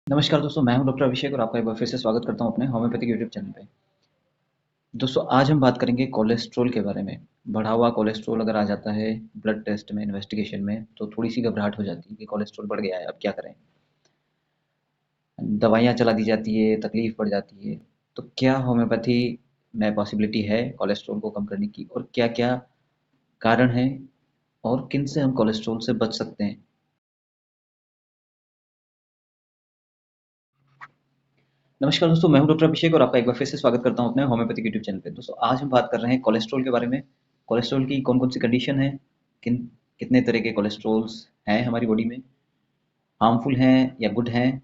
नमस्कार दोस्तों, मैं हूं डॉक्टर अभिषेक और आपका एक बार फिर से स्वागत करता हूं अपने होम्योपैथिक यूट्यूब चैनल पे। दोस्तों आज हम बात करेंगे कोलेस्ट्रॉल के बारे में। बढ़ा हुआ कोलेस्ट्रॉल अगर आ जाता है ब्लड टेस्ट में, इन्वेस्टिगेशन में, तो थोड़ी सी घबराहट हो जाती है कि कोलेस्ट्रॉल बढ़ गया है, अब क्या करें। दवाइयाँ चला दी जाती है, तकलीफ बढ़ जाती है। तो क्या होम्योपैथी में पॉसिबिलिटी है कोलेस्ट्रॉल को कम करने की, और क्या क्या कारण हैं, और किन से हम कोलेस्ट्रॉल से बच सकते हैं। नमस्कार दोस्तों, मैं हूं डॉक्टर अभिषेक और आपका एक बार फिर से स्वागत करता हूं अपने होम्योपैथिक यूट्यूब चैनल पे। दोस्तों आज हम बात कर रहे हैं कोलेस्ट्रॉल के बारे में। कोलेस्ट्रॉल की कौन कौन सी कंडीशन है, किन कितने तरह के कोलेस्ट्रॉल्स हैं हमारी बॉडी में, हार्मफुल हैं या गुड हैं।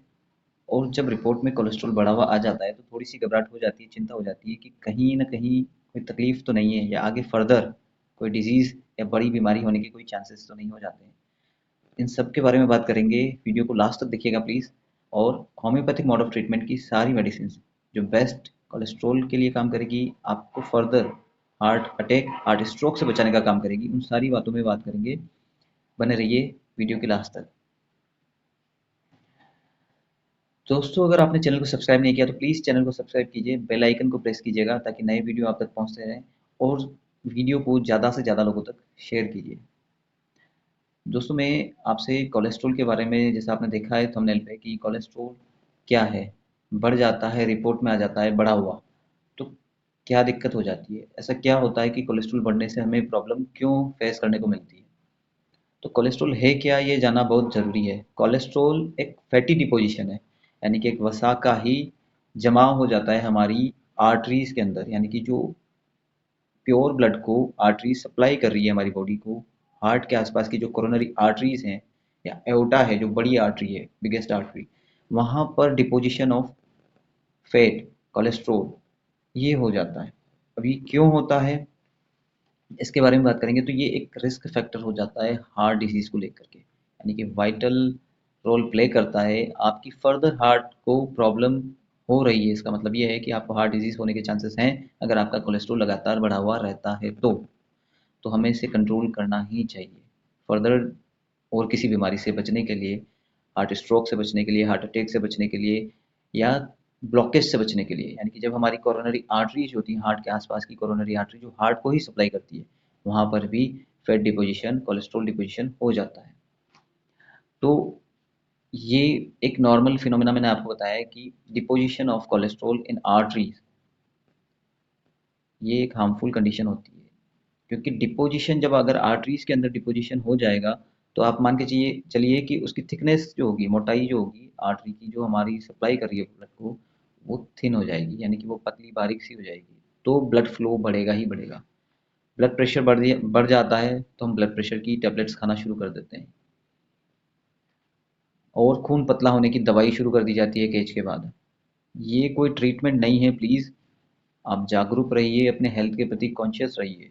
और जब रिपोर्ट में कोलेस्ट्रॉल बढ़ा हुआ आ जाता है तो थोड़ी सी घबराहट हो जाती है, चिंता हो जाती है कि कहीं ना कहीं कोई तकलीफ तो नहीं है, या आगे फर्दर कोई डिजीज़ या बड़ी बीमारी होने के कोई चांसेस तो नहीं हो जाते हैं। इन सब के बारे में बात करेंगे। वीडियो को लास्ट तक देखिएगा प्लीज़। और होम्योपैथिक मोड ऑफ ट्रीटमेंट की सारी मेडिसिन जो बेस्ट कोलेस्ट्रॉल के लिए काम करेगी, आपको further heart attack, heart stroke से बचाने का काम करेगी, उन सारी बातों में बात करेंगे। बने रहिए वीडियो के लास्ट तक। दोस्तों अगर आपने चैनल को सब्सक्राइब नहीं किया तो प्लीज़ चैनल को सब्सक्राइब कीजिए, बेल आइकन को प्रेस कीजिएगा ताकि नए वीडियो आप तक पहुंचते रहें। और वीडियो को ज़्यादा से ज़्यादा लोगों तक शेयर कीजिए। दोस्तों मैं आपसे कोलेस्ट्रॉल के बारे में, जैसा आपने देखा है थंबनेल पे कि कोलेस्ट्रॉल क्या है, बढ़ जाता है, रिपोर्ट में आ जाता है बढ़ा हुआ, तो क्या दिक्कत हो जाती है, ऐसा क्या होता है कि कोलेस्ट्रॉल बढ़ने से हमें प्रॉब्लम क्यों फेस करने को मिलती है। तो कोलेस्ट्रॉल है क्या, ये जानना बहुत ज़रूरी है। कोलेस्ट्रॉल एक फैटी डिपोजिशन है, यानी कि एक वसा का ही जमाव हो जाता है हमारी आर्टरीज के अंदर, यानी कि जो प्योर ब्लड को आर्टरी सप्लाई कर रही है हमारी बॉडी को। हार्ट के आसपास की जो कोरोनरी आर्टरीज हैं, या एओर्टा है जो बड़ी आर्टरी है, बिगेस्ट आर्टरी, वहाँ पर डिपोजिशन ऑफ फैट, कोलेस्ट्रोल, ये हो जाता है। अभी क्यों होता है इसके बारे में बात करेंगे। तो ये एक रिस्क फैक्टर हो जाता है हार्ट डिजीज़ को लेकर के, यानी कि वाइटल रोल प्ले करता है। आपकी फर्दर हार्ट को प्रॉब्लम हो रही है, इसका मतलब ये है कि आपको हार्ट डिजीज़ होने के चांसेस हैं अगर आपका कोलेस्ट्रॉल लगातार बढ़ा हुआ रहता है तो हमें इसे कंट्रोल करना ही चाहिए। फर्दर और किसी बीमारी से बचने के लिए, हार्ट स्ट्रोक से बचने के लिए, हार्ट अटैक से बचने के लिए, या ब्लॉकेज से बचने के लिए, यानी कि जब हमारी कोरोनरी आर्टरीज होती हैं, हार्ट के आसपास की कोरोनरी आर्टरी जो हार्ट को ही सप्लाई करती है, वहाँ पर भी फैट डिपोजिशन, कोलेस्ट्रॉल डिपोजिशन हो जाता है। तो ये एक नॉर्मल फिनोमेना मैंने आपको बताया है कि deposition of cholesterol in arteries, ये एक हार्मफुल कंडीशन होती है। क्योंकि डिपोजिशन जब अगर आर्टरीज के अंदर डिपोजिशन हो जाएगा, तो आप मान के चलिए चलिए कि उसकी थिकनेस जो होगी, मोटाई जो होगी आर्टरी की, जो हमारी सप्लाई कर रही है ब्लड को, वो थिन हो जाएगी, यानी कि वो पतली बारीक सी हो जाएगी। तो ब्लड फ्लो बढ़ेगा ही बढ़ेगा। ब्लड प्रेशर बढ़ जाता है तो हम ब्लड प्रेशर की टेबलेट्स खाना शुरू कर देते हैं, और खून पतला होने की दवाई शुरू कर दी जाती है एक एज के बाद। ये कोई ट्रीटमेंट नहीं है, प्लीज़ आप जागरूक रहिए, अपने हेल्थ के प्रति कॉन्शियस रहिए।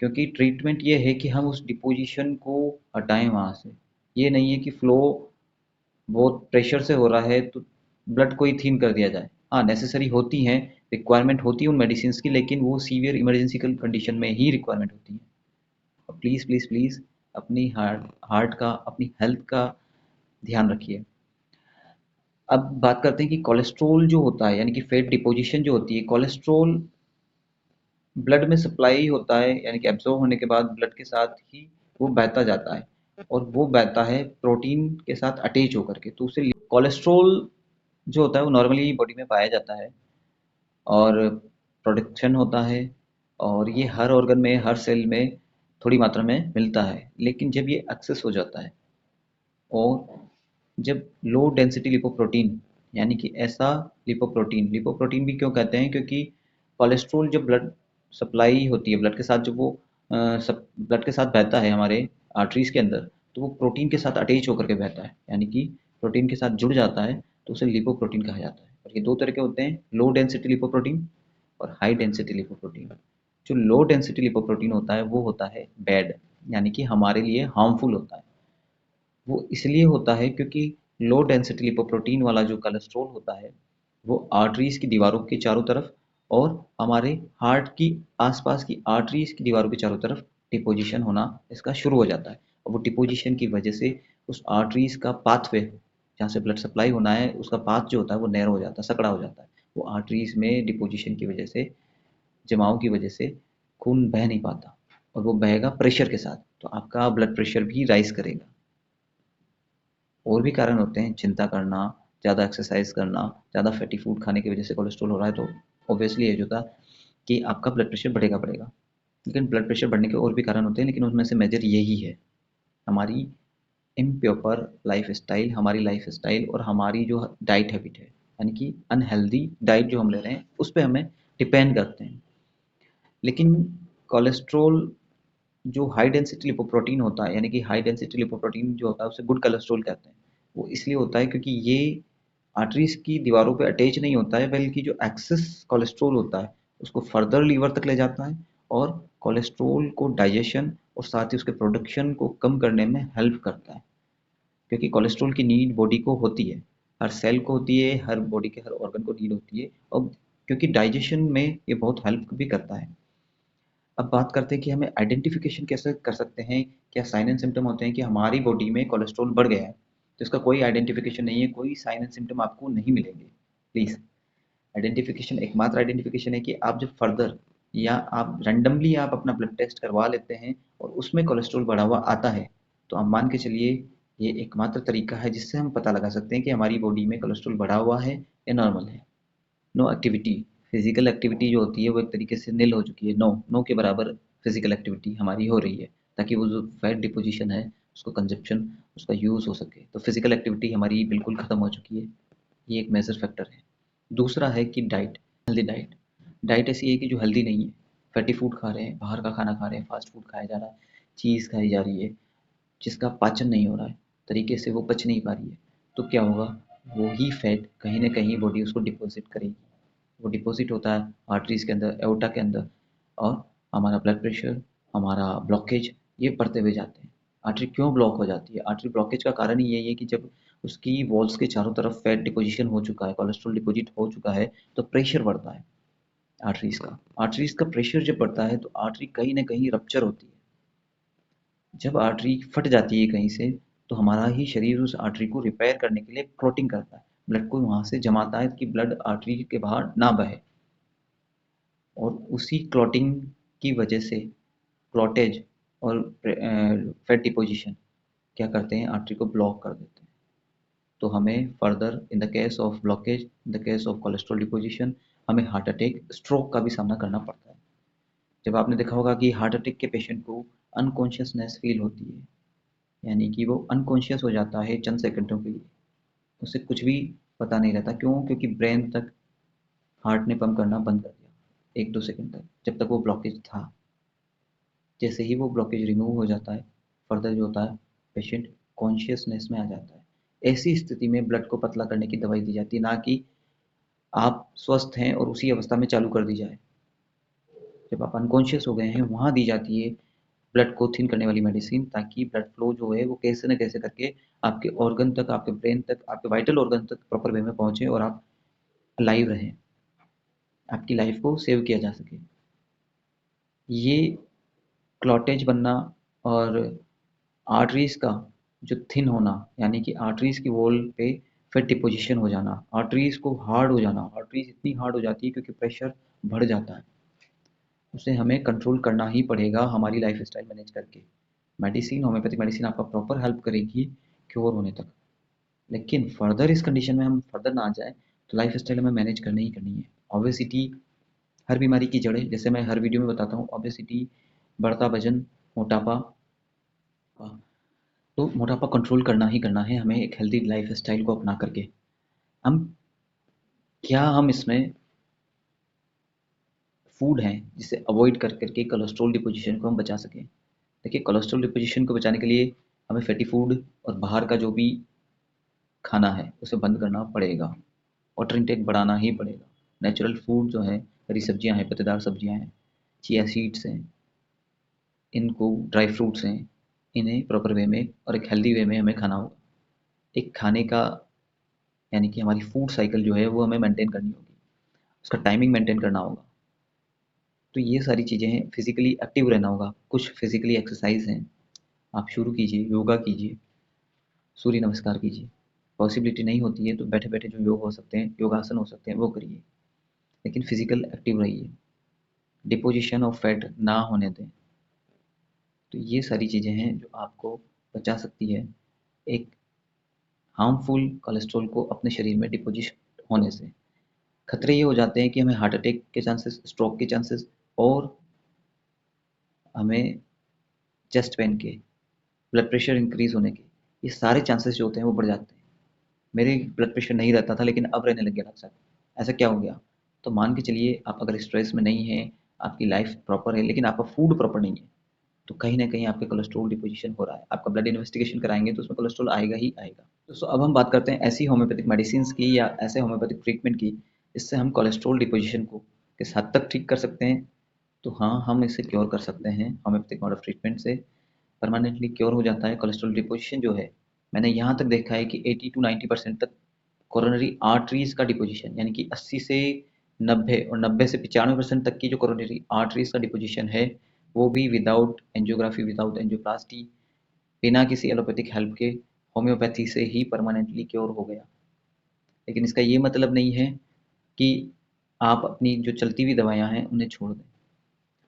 क्योंकि ट्रीटमेंट ये है कि हम उस डिपोजिशन को हटाएं वहाँ से। ये नहीं है कि फ्लो बहुत प्रेशर से हो रहा है तो ब्लड को ही थीन कर दिया जाए। हाँ, नेसेसरी होती हैं, रिक्वायरमेंट होती है उन मेडिसिन की, लेकिन वो सीवियर इमरजेंसी कंडीशन में ही रिक्वायरमेंट होती है। और प्लीज़ प्लीज़ प्लीज़ अपनी हार्ट हार्ट का, अपनी हेल्थ का ध्यान रखिए। अब बात करते हैं कि कोलेस्ट्रॉल जो होता है, यानी कि फैट डिपोजिशन जो होती है, कोलेस्ट्रॉल ब्लड में सप्लाई होता है, यानी कि एब्जॉर्ब होने के बाद ब्लड के साथ ही वो बहता जाता है, और वो बहता है प्रोटीन के साथ अटैच होकर के। तो उसे कोलेस्ट्रॉल जो होता है वो नॉर्मली बॉडी में पाया जाता है, और प्रोडक्शन होता है, और ये हर ऑर्गन में, हर सेल में थोड़ी मात्रा में मिलता है। लेकिन जब ये एक्सेस हो जाता है, और जब लो डेंसिटी लिपोप्रोटीन, यानी कि ऐसा लिपोप्रोटीन, लिपोप्रोटीन भी क्यों कहते हैं, क्योंकि कोलेस्ट्रॉल जब ब्लड सप्लाई होती है, ब्लड के साथ जब वो ब्लड के साथ बहता है हमारे आर्टरीज के अंदर, तो वो प्रोटीन के साथ अटैच होकर के बहता है, यानी कि प्रोटीन के साथ जुड़ जाता है, तो उसे लिपोप्रोटीन कहा जाता है। और ये दो तरह के होते हैं, लो डेंसिटी लिपोप्रोटीन और हाई डेंसिटी लिपोप्रोटीन। जो लो डेंसिटी लिपोप्रोटीन होता है वो होता है बैड, यानी कि हमारे लिए हार्मफुल होता है। वो इसलिए होता है क्योंकि लो डेंसिटी लिपोप्रोटीन वाला जो कोलेस्ट्रॉल होता है, वो आर्टरीज की दीवारों के चारों तरफ और हमारे हार्ट की आसपास की आर्टरीज की दीवारों के चारों तरफ डिपोजिशन होना इसका शुरू हो जाता है। और वो डिपोजिशन की वजह से उस आर्टरीज का पाथवे जहाँ से ब्लड सप्लाई होना है उसका पाथ जो होता है वो नैरो हो जाता है, सकड़ा हो जाता है। वो आर्टरीज में डिपोजिशन की वजह से, जमाव की वजह से खून बह नहीं पाता, और वो बहेगा प्रेशर के साथ, तो आपका ब्लड प्रेशर भी राइज करेगा। और भी कारण होते हैं, चिंता करना, ज़्यादा एक्सरसाइज करना, ज़्यादा फैटी फूड खाने की वजह से कोलेस्ट्रॉल हो रहा है, तो ऑब्वियसली ये जो था कि आपका ब्लड प्रेशर बढ़ेगा। लेकिन ब्लड प्रेशर बढ़ने के और भी कारण होते हैं, लेकिन उसमें से मेजर यही है, हमारी इम्प्रॉपर लाइफ स्टाइल, हमारी लाइफ स्टाइल और हमारी जो डाइट हैबिट है, यानी कि अनहेल्दी डाइट जो हम ले रहे हैं उस पर हमें डिपेंड करते हैं। लेकिन कोलेस्ट्रॉल जो हाई डेंसिटी लिपोप्रोटीन होता है, यानी कि हाई डेंसिटी लिपोप्रोटीन जो होता है उसे गुड कोलेस्ट्रॉल कहते हैं। वो इसलिए होता है क्योंकि ये आर्टरीज की दीवारों पे अटैच नहीं होता है, बल्कि जो एक्सेस कोलेस्ट्रॉल होता है उसको फर्दर लीवर तक ले जाता है, और कोलेस्ट्रॉल को डाइजेशन और साथ ही उसके प्रोडक्शन को कम करने में हेल्प करता है। क्योंकि कोलेस्ट्रॉल की नीड बॉडी को होती है, हर सेल को होती है, हर बॉडी के हर ऑर्गन को नीड होती है, और क्योंकि डाइजेशन में ये बहुत हेल्प भी करता है। अब बात करते हैं कि हमें आइडेंटिफिकेशन कैसे कर सकते हैं, क्या साइन एंड सिम्टम होते हैं कि हमारी बॉडी में कोलेस्ट्रॉल बढ़ गया है, तो इसका कोई आइडेंटिफिकेशन नहीं है, कोई साइन एंड सिम्टम आपको नहीं मिलेंगे। प्लीज़, आइडेंटिफिकेशन, एकमात्र आइडेंटिफिकेशन है कि आप जब फर्दर या आप रैंडमली आप अपना ब्लड टेस्ट करवा लेते हैं और उसमें कोलेस्ट्रॉल बढ़ा हुआ आता है, तो आप मान के चलिए ये एकमात्र तरीका है जिससे हम पता लगा सकते हैं कि हमारी बॉडी में कोलेस्ट्रॉल बढ़ा हुआ है या नॉर्मल है। नो एक्टिविटी, फिजिकल एक्टिविटी जो होती है वो एक तरीके से निल हो चुकी है, नो नो के बराबर फिजिकल एक्टिविटी हमारी हो रही है, ताकि वो जो फैट डिपोजिशन है उसको कंजप्शन, उसका यूज़ हो सके। तो फिजिकल एक्टिविटी हमारी बिल्कुल ख़त्म हो चुकी है, ये एक मेजर फैक्टर है। दूसरा है कि डाइट, हेल्दी डाइट। डाइट ऐसी है कि जो हेल्दी नहीं है, फैटी फूड खा रहे हैं, बाहर का खाना खा रहे हैं, फास्ट फूड खाया जा रहा है, चीज़ खाई जा रही है, जिसका पाचन नहीं हो रहा है, तरीके से वो पच नहीं पा रही है, तो क्या होगा, वो ही फैट कहीं ना कहीं बॉडी उसको डिपॉजिट करेगी। वो डिपॉजिट होता है आर्टरीज के अंदर, एओर्टा के अंदर, और हमारा ब्लड प्रेशर, हमारा ब्लॉकेज, ये बढ़ते हुए जाते हैं। आर्टरी क्यों ब्लॉक हो जाती है? आर्टरी ब्लॉकेज का कारण ही यही है कि जब उसकी वॉल्स के चारों तरफ फैट डिपोजिशन हो चुका है, कोलेस्ट्रॉल डिपोजिट हो चुका है, तो प्रेशर बढ़ता है आर्टरीज का। आर्टरीज का प्रेशर जब बढ़ता है तो आर्टरी कहीं ना कहीं रप्चर होती है। जब आर्टरी फट जाती है कहीं से, तो हमारा ही शरीर उस आर्टरी को रिपेयर करने के लिए क्लॉटिंग करता है, ब्लड को वहां से जमाता है कि ब्लड आर्टरी के बाहर ना बहे, और उसी क्लॉटिंग की वजह से क्लॉटेज और फैट डिपोजिशन क्या करते हैं, आर्टरी को ब्लॉक कर देते हैं। तो हमें further in the case of blockage, in the case of cholesterol deposition, हमें हार्ट अटैक, स्ट्रोक का भी सामना करना पड़ता है। जब आपने देखा होगा कि हार्ट अटैक के पेशेंट को अनकॉन्शियसनेस फील होती है, यानी कि वो अनकॉन्शियस हो जाता है चंद सेकंडों के लिए, उसे कुछ भी पता नहीं रहता, क्यों? क्योंकि ब्रेन तक हार्ट ने पंप करना बंद कर दिया 1-2 सेकंड तक, जब तक वो ब्लॉकेज था। जैसे ही वो ब्लॉकेज रिमूव हो जाता है, फर्दर जो होता है, पेशेंट कॉन्शियसनेस में आ जाता है। ऐसी स्थिति में ब्लड को पतला करने की दवाई दी जाती है, ना कि आप स्वस्थ हैं और उसी अवस्था में चालू कर दी जाए। जब आप अनकॉन्शियस हो गए हैं वहाँ दी जाती है ब्लड को थिन करने वाली मेडिसिन, ताकि ब्लड फ्लो जो है वो कैसे न कैसे करके आपके ऑर्गन तक, आपके ब्रेन तक, आपके वाइटल ऑर्गन तक प्रॉपर वे में पहुँचे, और आप लाइव रहें, आपकी लाइफ को सेव किया जा सके। ये क्लॉटेज बनना और आर्टरीज का जो थिन होना, यानी कि आर्टरीज की वॉल पे फेट डिपोजिशन हो जाना, आर्टरीज को हार्ड हो जाना, आर्टरीज इतनी हार्ड हो जाती है क्योंकि प्रेशर बढ़ जाता है, उसे हमें कंट्रोल करना ही पड़ेगा हमारी लाइफ स्टाइल मैनेज करके। मेडिसिन, होम्योपैथिक मेडिसिन आपका प्रॉपर हेल्प करेगी क्योर होने तक, लेकिन फर्दर इस कंडीशन में हम फर्दर ना आ जाए, तो लाइफ स्टाइल हमें मैनेज करनी ही करनी है। ऑब्वेसिटी हर बीमारी की जड़ है, जैसे मैं हर वीडियो में बताता हूँ, ऑब्वेसिटी, बढ़ता वजन, मोटापा, तो मोटापा कंट्रोल करना ही करना है हमें एक हेल्दी लाइफ स्टाइल को अपना करके। हम क्या हम इसमें फूड हैं जिसे अवॉइड कर करके कोलेस्ट्रॉल डिपोजिशन को हम बचा सकें? देखिए, कोलेस्ट्रॉल डिपोजिशन को बचाने के लिए हमें फैटी फूड और बाहर का जो भी खाना है उसे बंद करना पड़ेगा, वाटर इंटेक बढ़ाना ही पड़ेगा। नेचुरल फूड जो है, हरी सब्जियां हैं, पत्तेदार सब्जियां हैं, चिया सीड्स हैं, इनको, ड्राई फ्रूट्स हैं, इन्हें प्रॉपर वे में और एक हेल्दी वे में हमें खाना होगा। एक खाने का, यानी कि हमारी फूड साइकिल जो है वो हमें मेंटेन करनी होगी, उसका टाइमिंग मेंटेन करना होगा। तो ये सारी चीज़ें हैं, फिजिकली एक्टिव रहना होगा, कुछ फिजिकली एक्सरसाइज हैं, आप शुरू कीजिए, योगा कीजिए, सूर्य नमस्कार कीजिए, पॉसिबिलिटी नहीं होती है तो बैठे बैठे जो योग हो सकते हैं, योगासन हो सकते हैं, वो करिए, लेकिन फिजिकल एक्टिव रहिए, डिपोजिशन ऑफ फैट ना होने दें। तो ये सारी चीज़ें हैं जो आपको बचा सकती है एक हार्मफुल कोलेस्ट्रॉल को अपने शरीर में डिपोजिट होने से। खतरे ये हो जाते हैं कि हमें हार्ट अटैक के चांसेस, स्ट्रोक के चांसेस, और हमें चेस्ट पेन के, ब्लड प्रेशर इंक्रीज होने के, ये सारे चांसेस जो होते हैं वो बढ़ जाते हैं। मेरे ब्लड प्रेशर नहीं रहता था लेकिन अब रहने लग गया डॉक्टर साहब, ऐसा क्या हो गया? तो मान के चलिए आप अगर स्ट्रेस में नहीं हैं, आपकी लाइफ प्रॉपर है लेकिन आपका फूड प्रॉपर नहीं है, तो कहीं ना कहीं आपके कोलेस्ट्रॉल डिपोजिशन हो रहा है। आपका ब्लड इन्वेस्टिगेशन कराएंगे तो उसमें कोलेस्ट्रॉल आएगा ही आएगा। दोस्तों अब हम बात करते हैं ऐसी होम्योपैथिक मेडिसिन की या ऐसे होम्योपैथिक ट्रीटमेंट की जिससे हम कोलेस्ट्रॉल डिपोजिशन को किस हद तक ठीक कर सकते हैं। तो हाँ, हम इसे क्योर कर सकते हैं होम्योपैथिक मोड ऑफ ट्रीटमेंट से। परमानेंटली क्योर हो जाता है कोलेस्ट्रॉल डिपोजिशन जो है। मैंने यहाँ तक देखा है कि 80 to 90% तक कोरोनरी आर्टरीज का डिपोजिशन, यानी कि 80 से 90 और 90 से 95% तक की जो कोरोनरी आर्टरीज का डिपोजिशन है, वो भी विदाउट एंजियोग्राफी, विदाउट एंजियोप्लास्टी, बिना किसी एलोपैथिक हेल्प के, होम्योपैथी से ही परमानेंटली क्योर हो गया। लेकिन इसका ये मतलब नहीं है कि आप अपनी जो चलती हुई दवाइयाँ हैं उन्हें छोड़ दें।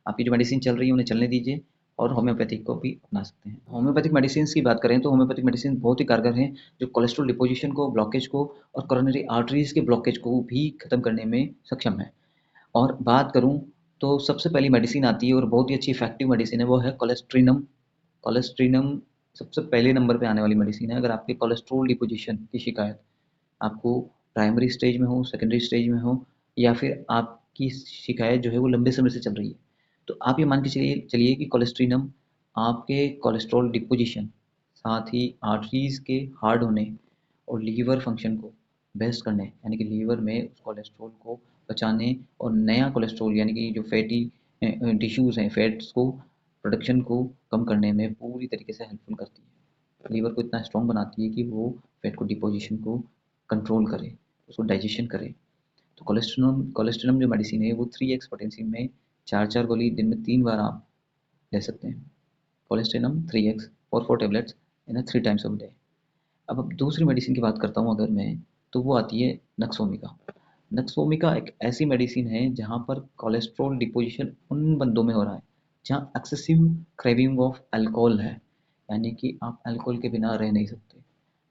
आपकी जो मेडिसिन चल रही है उन्हें चलने दीजिए और होम्योपैथिक को भी अपना सकते हैं। होम्योपैथिक मेडिसिन की बात करें तो होम्योपैथिक मेडिसिन बहुत ही कारगर हैं जो कोलेस्ट्रॉल डिपोजिशन को, ब्लॉकेज को और कोरोनरी आर्टरीज के ब्लॉकेज को भी खत्म करने में सक्षम है। और बात करूं तो सबसे पहली मेडिसिन आती है और बहुत ही अच्छी इफेक्टिव मेडिसिन है, वो है कोलेस्ट्रीनम। कोलेस्ट्रीनम सबसे पहले नंबर पे आने वाली मेडिसिन है अगर आपके कोलेस्ट्रॉल डिपोजिशन की शिकायत आपको प्राइमरी स्टेज में हो, सेकेंडरी स्टेज में हो, या फिर आपकी शिकायत जो है वो लंबे समय से चल रही है। तो आप ये मान के चलिए चलिए कि कोलेस्ट्रीनम आपके कोलेस्ट्रॉल डिपोजिशन, साथ ही आर्टरीज के हार्ड होने और लीवर फंक्शन को बेस्ट करने, यानी कि लीवर में उस कोलेस्ट्रॉल को बचाने और नया कोलेस्ट्रॉल यानी कि जो फैटी टिश्यूज़ हैं, फैट्स को प्रोडक्शन को कम करने में पूरी तरीके से हेल्पफुल करती है। लीवर को इतना स्ट्रॉन्ग बनाती है कि वो फैट को डिपोजिशन को कंट्रोल करे, उसको डाइजेशन करे। तो कोलेस्ट्रिनम जो मेडिसिन है वो 3x पोटेंशियम में 4-4 गोली दिन में 3 बार आप ले सकते हैं। कोलेस्ट्रिनम 3x और 4 tablets in 3 times of day. अब दूसरी मेडिसिन की बात करता हूँ अगर मैं, तो वो आती है नक्सोमिका। नक्सोमिका एक ऐसी मेडिसिन है जहाँ पर कोलेस्ट्रॉल डिपोजिशन उन बंदों में हो रहा है जहाँ एक्सेसिव क्रेविंग ऑफ अल्कोहल है, यानी कि आप अल्कोहल के बिना रह नहीं सकते,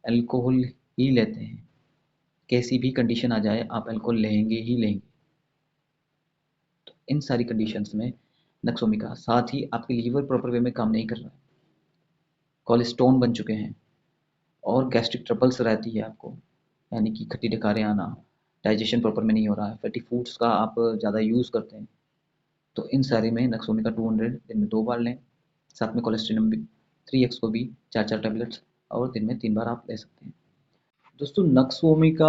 अल्कोहल ही लेते हैं, कैसी भी कंडीशन आ जाए आप अल्कोहल लेंगे ही लेंगे। तो इन सारी कंडीशंस में नक्सोमिका, साथ ही आपके लीवर प्रॉपर वे में काम नहीं कर रहा है, कोलेस्टोन बन चुके हैं और गैस्ट्रिक ट्रबल्स रहती है आपको, यानी कि खट्टी डकारें आना, डाइजेशन प्रॉपर में नहीं हो रहा है, फैटी फूड्स का आप ज़्यादा यूज़ करते हैं, तो इन सारे में नक्सोमिका 200 दिन में 2 बार लें। साथ में कोलेस्ट्रिनम भी 3x को भी 4-4 टैबलेट्स और दिन में 3 बार आप ले सकते हैं। दोस्तों नक्सोमिका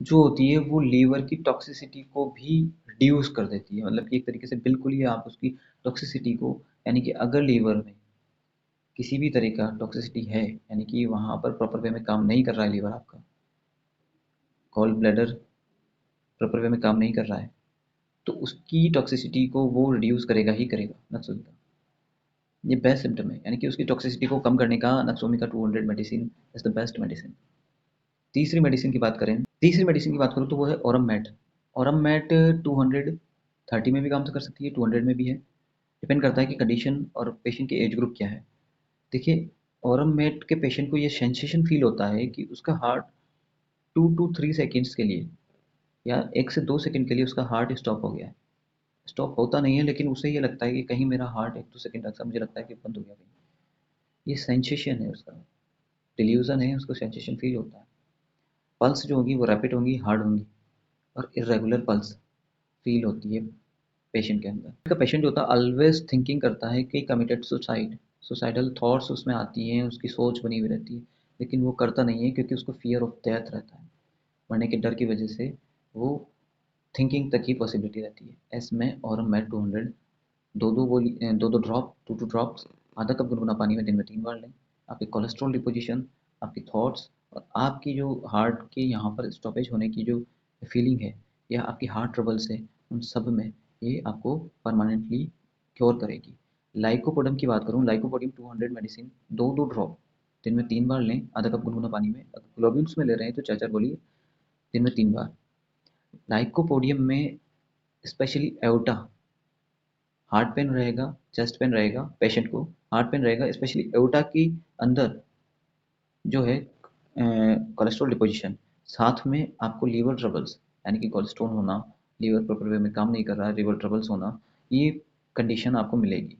जो होती है वो लीवर की टॉक्सिसिटी को भी रिड्यूस कर देती है, मतलब कि एक तरीके से बिल्कुल ही आप उसकी टॉक्सिसिटी को, यानी कि अगर लीवर में किसी भी तरह का टॉक्सिसिटी है, यानी कि वहाँ पर प्रॉपर वे में काम नहीं कर रहा है लीवर आपका, गॉल ब्लैडर प्रॉपर वे में काम नहीं कर रहा है, तो उसकी टॉक्सिसिटी को वो रिड्यूस करेगा ही करेगा नक्सोमिका। ये बेस्ट सिम्टम है, यानी कि उसकी टॉक्सिसिटी को कम करने का nux vomica 200 medicine is the best medicine. तीसरी मेडिसिन की बात करूँ तो वो है ओरम मैट। ओरम मैट 230 में भी काम कर सकती है, 200 में भी है, डिपेंड करता है कि कंडीशन और पेशेंट की एज ग्रुप क्या है। देखिए, ओरम मैट के पेशेंट को ये सेंसेशन फील होता है कि उसका हार्ट 2 to 3 सेकेंड्स के लिए या 1 से 2 सेकंड के लिए उसका हार्ट स्टॉप हो गया है। स्टॉप होता नहीं है लेकिन उसे ये लगता है कि कहीं मेरा हार्ट 1-2 सेकंड तक, मुझे लगता है कि बंद हो गया कहीं। ये सेंसेशन है उसका, डिल्यूजन है, उसको सेंसेशन फील होता है। पल्स जो होगी वो रैपिड होंगी, हार्ड होंगी, और इरेगुलर पल्स फील होती है पेशेंट के अंदर। का पेशेंट जो होता है ऑलवेज थिंकिंग करता है कि कमिटेड सुसाइड, सुसाइडल थॉट्स उसमें आती हैं, उसकी सोच बनी हुई रहती है, लेकिन वो करता नहीं है क्योंकि उसको फियर ऑफ डेथ रहता है, मरने के डर की वजह से वो थिंकिंग तक ही पॉसिबिलिटी रहती है। इसमें और मैट 200 दो गोली, 2 ड्रॉप, 2 ड्रॉप्स आधा कप गुनगुना पानी में दिन में 3 बार लें। आपकी कोलेस्ट्रॉल डिपोजिशन, आपकी थॉट्स और आपकी जो हार्ट के यहाँ पर स्टॉपेज होने की जो फीलिंग है या आपकी हार्ट ट्रबल्स है, उन सब में ये आपको परमानेंटली क्योर करेगी। लाइकोपोडियम की बात करूँ, लाइकोपोडियम 200 मेडिसिन 2-2 ड्रॉप दिन में 3 बार लें आधा कप गुनगुना पानी में। अगर ग्लोब्यूल्स में ले रहे हैं तो 4-4 गोली दिन में 3 बार। लाइकोपोडियम में स्पेशली एओर्टा, हार्ट पेन रहेगा, चेस्ट पेन रहेगा, पेशेंट को हार्ट पेन रहेगा, स्पेशली एओर्टा की अंदर जो है कोलेस्ट्रॉल डिपोजिशन, साथ में आपको लीवर ट्रबल्स यानी कि कोलेस्ट्रॉल होना, लीवर प्रॉपर वे में काम नहीं कर रहा है, लीवर ट्रबल्स होना, ये कंडीशन आपको मिलेगी।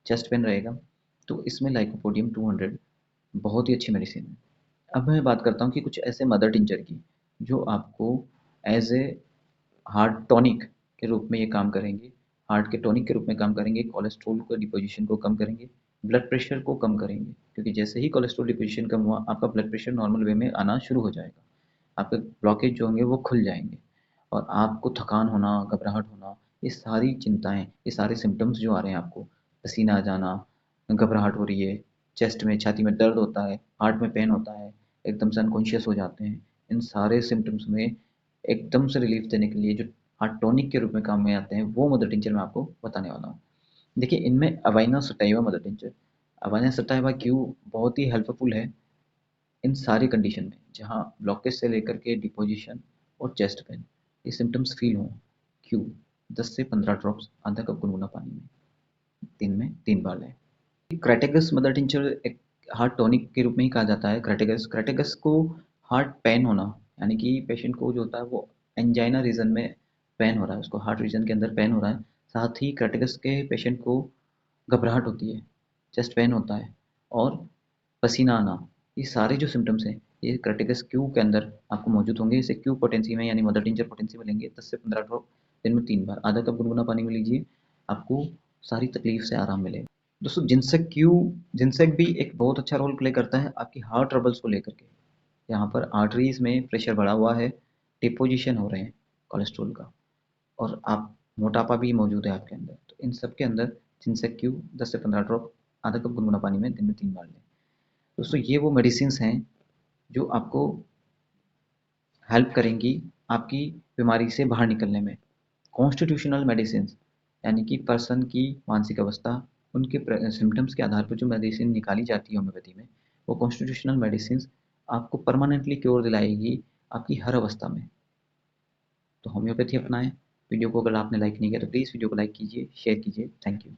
चेस्ट पेन रहेगा, तो इसमें लाइकोपोडियम 200 बहुत ही अच्छी मेडिसिन है। अब मैं बात करता हूँ कि कुछ ऐसे मदर टिंचर की जो आपको एज ए हार्ट टॉनिक के रूप में ये काम करेंगे, हार्ट के टॉनिक के रूप में काम करेंगे, कोलेस्ट्रॉल को डिपोजिशन को कम करेंगे, ब्लड प्रेशर को कम करेंगे, क्योंकि जैसे ही कोलेस्ट्रॉल डिपोजिशन कम हुआ आपका ब्लड प्रेशर नॉर्मल वे में आना शुरू हो जाएगा, आपके ब्लॉकेज जो होंगे वो खुल जाएंगे और आपको थकान होना, घबराहट होना, ये सारी चिंताएं, ये सारे सिम्टम्स जो आ रहे हैं आपको, पसीना आ जाना, घबराहट हो रही है, चेस्ट में छाती में दर्द होता है, हार्ट में पेन होता है, एकदम से अनकॉन्शियस हो जाते हैं, इन सारे सिम्टम्स में एकदम से रिलीफ देने के लिए जो हार्ट टॉनिक के रूप में काम में आते हैं वो मदर टिंचर मैं आपको बताने वाला हूँ। देखिए इनमें अवाइना सटाइवा मदर टिंचर, अवाइना सटाइवा क्यों बहुत ही हेल्पफुल है इन सारी कंडीशन में जहाँ ब्लॉकेज से लेकर के डिपोजिशन और चेस्ट पेन ये सिम्टम्स फील हों। क्यों? 10 से 15 ड्रॉप्स आधा कप गुनगुना पानी में दिन में 3 बार लें। क्रेटेगस मदर टिंचर एक हार्ट टॉनिक के रूप में ही कहा जाता है। क्रेटेगस क्रेटेगस को हार्ट पेन होना यानी कि पेशेंट को जो होता है वो एंजाइना रीजन में पेन हो रहा है, उसको हार्ट रीजन के अंदर पेन हो रहा है, साथ ही क्रेटेगस के पेशेंट को घबराहट होती है, चेस्ट पेन होता है और पसीना आना, ये सारे जो सिम्टम्स हैं ये क्रेटिकस क्यू के अंदर आपको मौजूद होंगे। इसे क्यू पोटेंसी में यानी मदर टिंचर पोटेंसी में लेंगे 10 से 15 ड्रॉप दिन में 3 बार, आधा कप गुनगुना पानी में लीजिए, आपको सारी तकलीफ से आराम मिलेगा। दोस्तों जिनसेक भी एक बहुत अच्छा रोल प्ले करता है आपकी हार्ट ट्रबल्स को लेकर के। यहाँ पर आर्टरीज में प्रेशर बढ़ा हुआ है, डिपोजिशन हो रहे हैं कोलेस्ट्रॉल का और आप मोटापा भी मौजूद है आपके अंदर, तो इन सब के अंदर जिनसेक क्यू 10 से 15 ड्रॉप आधा कप गुनगुना पानी में दिन में 3 बार लें। दोस्तों ये वो मेडिसिन हैं जो आपको हेल्प करेंगी आपकी बीमारी से बाहर निकलने में। कॉन्स्टिट्यूशनल मेडिसिन यानी कि पर्सन की मानसिक अवस्था, उनके सिम्टम्स के आधार पर जो मेडिसिन निकाली जाती है होम्योपैथी में, वो कॉन्स्टिट्यूशनल मेडिसिन आपको परमानेंटली क्योर दिलाएगी आपकी हर अवस्था में। तो होम्योपैथी अपनाएं। वीडियो को अगर आपने लाइक नहीं किया तो प्लीज़ वीडियो को लाइक कीजिए, शेयर कीजिए। Thank you.